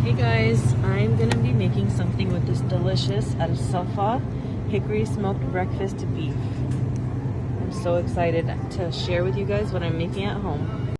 Hey guys, I'm gonna be making something with this delicious Safa hickory smoked breakfast beef. I'm so excited to share with you guys what I'm making at home.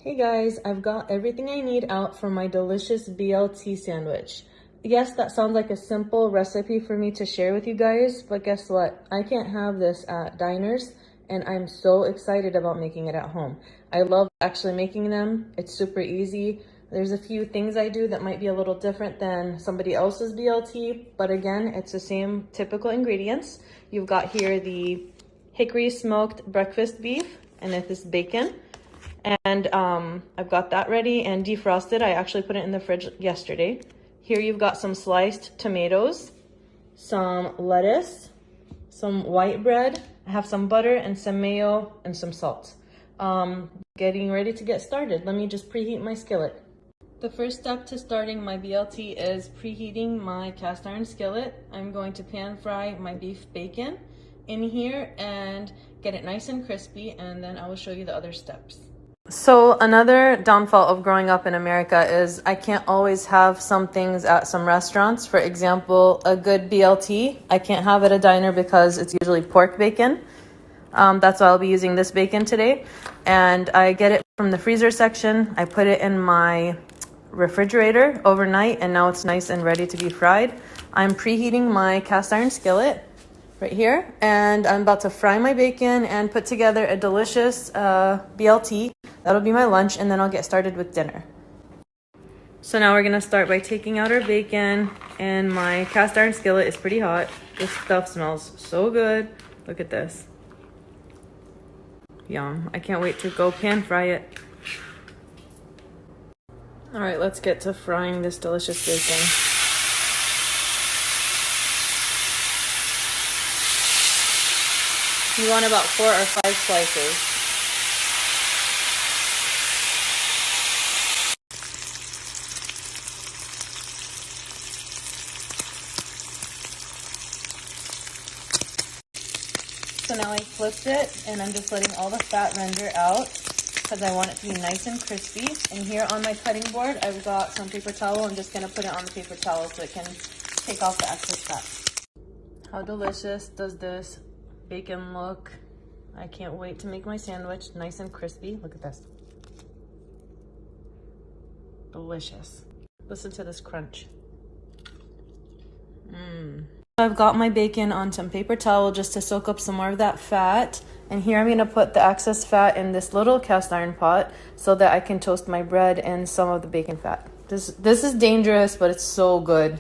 Hey guys, I've got everything I need out for my delicious BLT sandwich. Yes, that sounds like a simple recipe for me to share with you guys, but guess what? I can't have this at diners, and I'm so excited about making it at home. I love actually making them. It's super easy. There's a few things I do that might be a little different than somebody else's BLT, but again, it's the same typical ingredients. You've got here the hickory smoked breakfast beef, and it is bacon. And I've got that ready and defrosted. I actually put it in the fridge yesterday. Here you've got some sliced tomatoes, some lettuce, some white bread. I have some butter and some mayo and some salt. Getting ready to get started. Let me just preheat my skillet. The first step to starting my BLT is preheating my cast iron skillet. I'm going to pan fry my beef bacon in here and get it nice and crispy, and then I will show you the other steps. So another downfall of growing up in America is I can't always have some things at some restaurants. For example, a good BLT, I can't have at a diner because it's usually pork bacon. That's why I'll be using this bacon today. And I get it from the freezer section. I put it in my refrigerator overnight, and now it's nice and ready to be fried. I'm preheating my cast iron skillet right here, and I'm about to fry my bacon and put together a delicious BLT. That'll be my lunch, and then I'll get started with dinner. So now we're gonna start by taking out our bacon, and my cast iron skillet is pretty hot. This stuff smells so good. Look at this. Yum. I can't wait to go pan fry it. All right, let's get to frying this delicious bacon. You want about 4 or 5 slices. So now I flipped it, and I'm just letting all the fat render out because I want it to be nice and crispy. And here on my cutting board, I've got some paper towel. I'm just gonna put it on the paper towel so it can take off the excess fat. How delicious does this bacon look? I can't wait to make my sandwich nice and crispy. Look at this. Delicious. Listen to this crunch. I've got my bacon on some paper towel just to soak up some more of that fat. And here I'm gonna put the excess fat in this little cast iron pot so that I can toast my bread and some of the bacon fat. This is dangerous, but it's so good.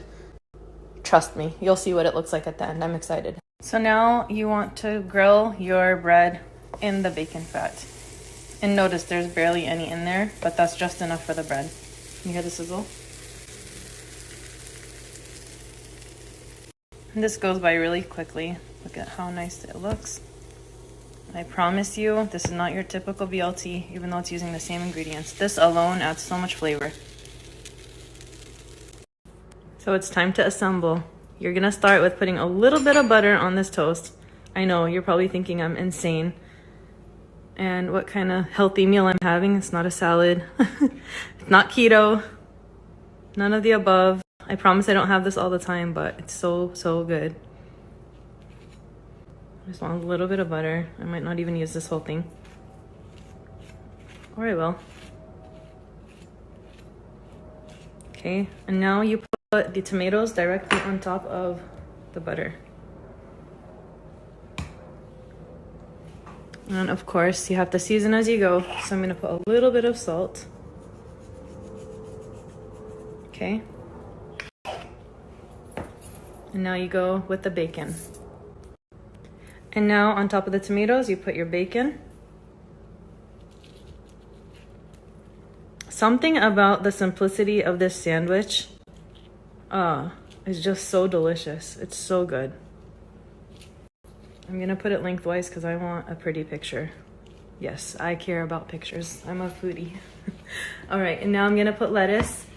Trust me, you'll see what it looks like at the end. I'm excited. So now you want to grill your bread in the bacon fat. And notice there's barely any in there, but that's just enough for the bread. You hear the sizzle? And this goes by really quickly. Look at how nice it looks. I promise you, this is not your typical BLT, even though it's using the same ingredients. This alone adds so much flavor. So it's time to assemble. You're gonna start with putting a little bit of butter on this toast. I know, you're probably thinking I'm insane. And what kind of healthy meal I'm having. It's not a salad. It's not keto. None of the above. I promise I don't have this all the time, but it's so, so good. I just want a little bit of butter. I might not even use this whole thing. Or I will. Okay, and now you put the tomatoes directly on top of the butter. And of course, you have to season as you go. So I'm gonna put a little bit of salt. Okay. And now you go with the bacon. And now on top of the tomatoes, you put your bacon. Something about the simplicity of this sandwich is just so delicious. It's so good. I'm gonna put it lengthwise because I want a pretty picture. Yes, I care about pictures. I'm a foodie. All right, and now I'm gonna put lettuce.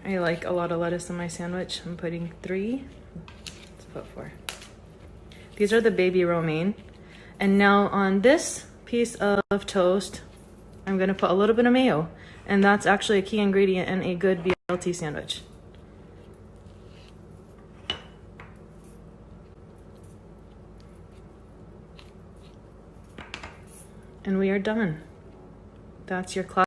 I like a lot of lettuce in my sandwich. I'm putting 3. Let's put 4. These are the baby romaine. And now on this piece of toast, I'm gonna put a little bit of mayo. And that's actually a key ingredient in a good BLT sandwich. And we are done. That's your classic